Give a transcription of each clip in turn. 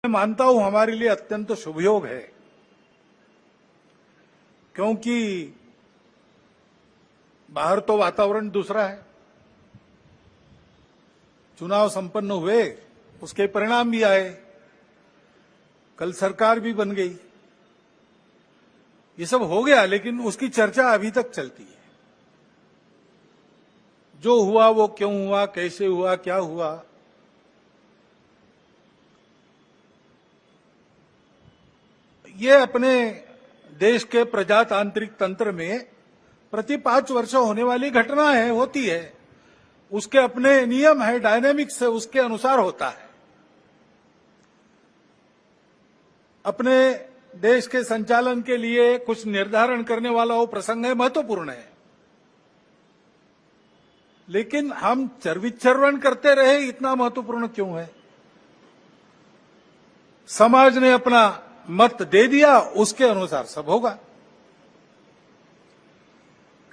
मैं मानता हूं हमारे लिए अत्यंत शुभयोग है, क्योंकि बाहर तो वातावरण दूसरा है। चुनाव संपन्न हुए, उसके परिणाम भी आए, कल सरकार भी बन गई, ये सब हो गया, लेकिन उसकी चर्चा अभी तक चलती है। जो हुआ वो क्यों हुआ, कैसे हुआ, क्या हुआ, ये अपने देश के प्रजातांत्रिक तंत्र में प्रति 5 वर्ष होने वाली घटना है, होती है। उसके अपने नियम है, डायनेमिक्स है, उसके अनुसार होता है। अपने देश के संचालन के लिए कुछ निर्धारण करने वाला वो प्रसंग है, महत्वपूर्ण है। लेकिन हम चरविचरण करते रहे, इतना महत्वपूर्ण क्यों है? समाज ने अपना मत दे दिया, उसके अनुसार सब होगा।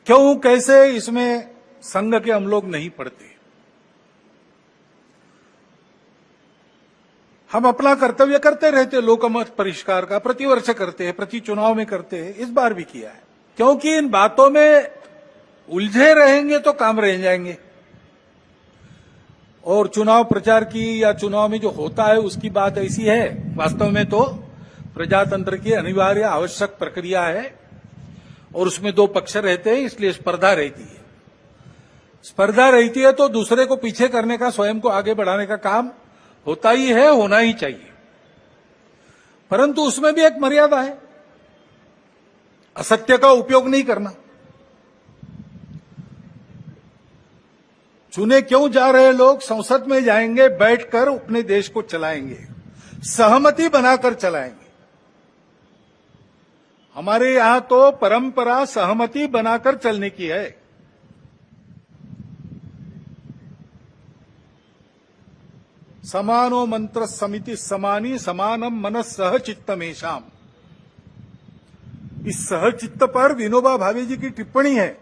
क्यों, कैसे, इसमें संघ के हम लोग नहीं पढ़ते। हम अपना कर्तव्य करते रहते, लोकमत परिष्कार का प्रतिवर्ष करते हैं, प्रति चुनाव में करते हैं, इस बार भी किया है। क्योंकि इन बातों में उलझे रहेंगे तो काम रह जाएंगे। और चुनाव प्रचार की या चुनाव में जो होता है उसकी बात ऐसी है, वास्तव में तो प्रजातंत्र की अनिवार्य आवश्यक प्रक्रिया है, और उसमें 2 पक्ष रहते हैं, इसलिए स्पर्धा रहती है। स्पर्धा रहती है तो दूसरे को पीछे करने का, स्वयं को आगे बढ़ाने का काम होता ही है, होना ही चाहिए। परंतु उसमें भी एक मर्यादा है, असत्य का उपयोग नहीं करना। चुने क्यों जा रहे लोग संसद में जाएंगे, बैठकर अपने देश को चलाएंगे, सहमति बनाकर चलाएंगे। हमारे यहां तो परंपरा सहमति बनाकर चलने की है। समानो मंत्र समिति समानी समानम मनस सह चित्तमेशाम। इस सहचित्त पर विनोबा भावे जी की टिप्पणी है।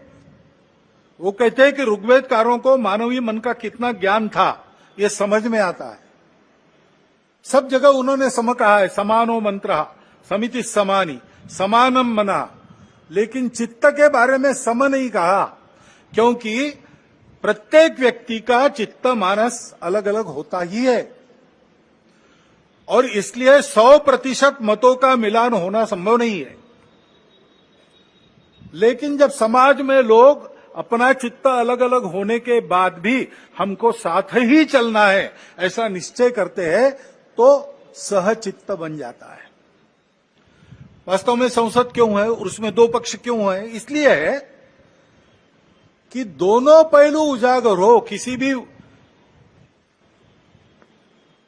वो कहते हैं कि ऋग्वेदकारों को मानवीय मन का कितना ज्ञान था, ये समझ में आता है। सब जगह उन्होंने सम कहा है, समानो मंत्र समिति समानी समानम मना, लेकिन चित्त के बारे में सम नहीं कहा, क्योंकि प्रत्येक व्यक्ति का चित्त मानस अलग अलग होता ही है, और इसलिए 100% मतों का मिलान होना संभव नहीं है। लेकिन जब समाज में लोग अपना चित्त अलग अलग होने के बाद भी हमको साथ ही चलना है ऐसा निश्चय करते हैं, तो सहचित्त बन जाता है। वास्तव में संसद क्यों है, उसमें 2 पक्ष क्यों है? इसलिए है कि दोनों पहलू उजागर हो। किसी भी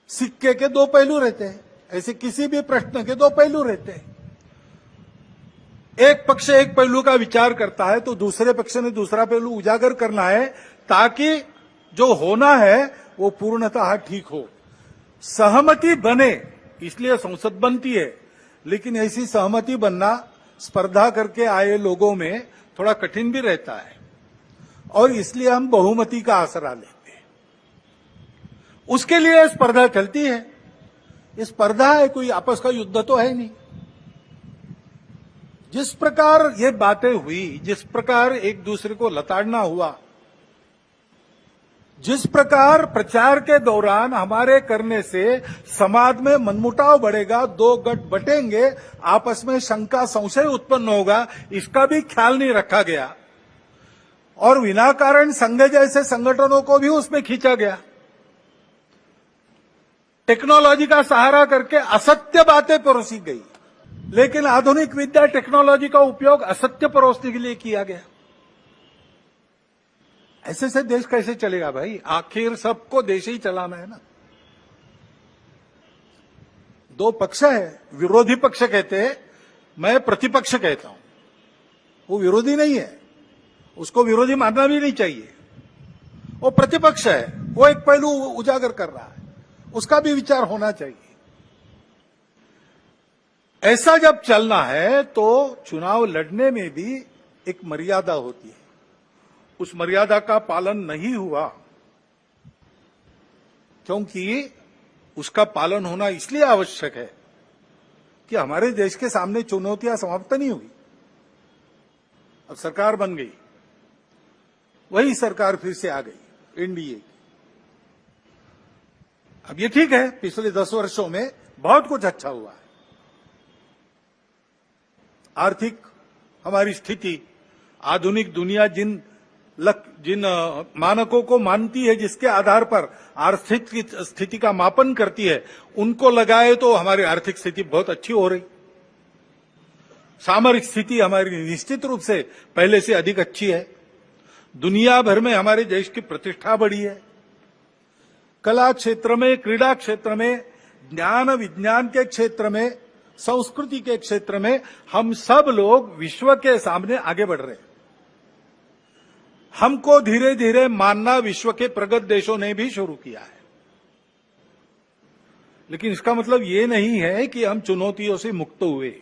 सिक्के के 2 पहलू रहते हैं, ऐसे किसी भी प्रश्न के 2 पहलू रहते हैं। एक पक्ष एक पहलू का विचार करता है तो दूसरे पक्ष ने दूसरा पहलू उजागर करना है, ताकि जो होना है वो पूर्णतः ठीक हो, सहमति बने। इसलिए संसद बनती है। लेकिन ऐसी सहमति बनना स्पर्धा करके आए लोगों में थोड़ा कठिन भी रहता है, और इसलिए हम बहुमति का आसरा लेते हैं। उसके लिए स्पर्धा चलती है। ये स्पर्धा है, कोई आपस का युद्ध तो है नहीं। जिस प्रकार ये बातें हुई, जिस प्रकार एक दूसरे को लताड़ना हुआ, जिस प्रकार प्रचार के दौरान हमारे करने से समाज में मनमुटाव बढ़ेगा, 2 गठ बटेंगे, आपस में शंका संशय उत्पन्न होगा, इसका भी ख्याल नहीं रखा गया, और विनाकारण संघ जैसे संगठनों को भी उसमें खींचा गया। टेक्नोलॉजी का सहारा करके असत्य बातें परोसी गई, लेकिन आधुनिक विद्या टेक्नोलॉजी का उपयोग असत्य परोसने के लिए किया गया। ऐसे से देश कैसे चलेगा भाई? आखिर सबको देश ही चलाना है ना। 2 पक्ष है, विरोधी पक्ष कहते हैं, मैं प्रतिपक्ष कहता हूं। वो विरोधी नहीं है, उसको विरोधी मानना भी नहीं चाहिए। वो प्रतिपक्ष है, वो एक पहलू उजागर कर रहा है, उसका भी विचार होना चाहिए। ऐसा जब चलना है तो चुनाव लड़ने में भी एक मर्यादा होती है। उस मर्यादा का पालन नहीं हुआ, क्योंकि उसका पालन होना इसलिए आवश्यक है कि हमारे देश के सामने चुनौतियां समाप्त नहीं हुई। अब सरकार बन गई, वही सरकार फिर से आ गई एनडीए। अब ये ठीक है, पिछले 10 वर्षों में बहुत कुछ अच्छा हुआ है। आर्थिक हमारी स्थिति, आधुनिक दुनिया जिन मानकों को मानती है, जिसके आधार पर आर्थिक स्थिति का मापन करती है, उनको लगाए तो हमारी आर्थिक स्थिति बहुत अच्छी हो रही। सामरिक स्थिति हमारी निश्चित रूप से पहले से अधिक अच्छी है। दुनिया भर में हमारे देश की प्रतिष्ठा बढ़ी है। कला क्षेत्र में, क्रीड़ा क्षेत्र में, ज्ञान विज्ञान के क्षेत्र में, संस्कृति के क्षेत्र में हम सब लोग विश्व के सामने आगे बढ़ रहे हैं। हमको धीरे धीरे मानना विश्व के प्रगत देशों ने भी शुरू किया है। लेकिन इसका मतलब ये नहीं है कि हम चुनौतियों से मुक्त हुए।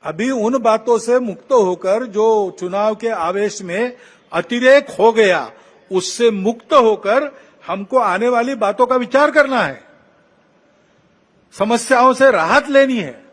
अभी उन बातों से मुक्त होकर जो चुनाव के आवेश में अतिरेक हो गया, उससे मुक्त होकर हमको आने वाली बातों का विचार करना है, समस्याओं से राहत लेनी है।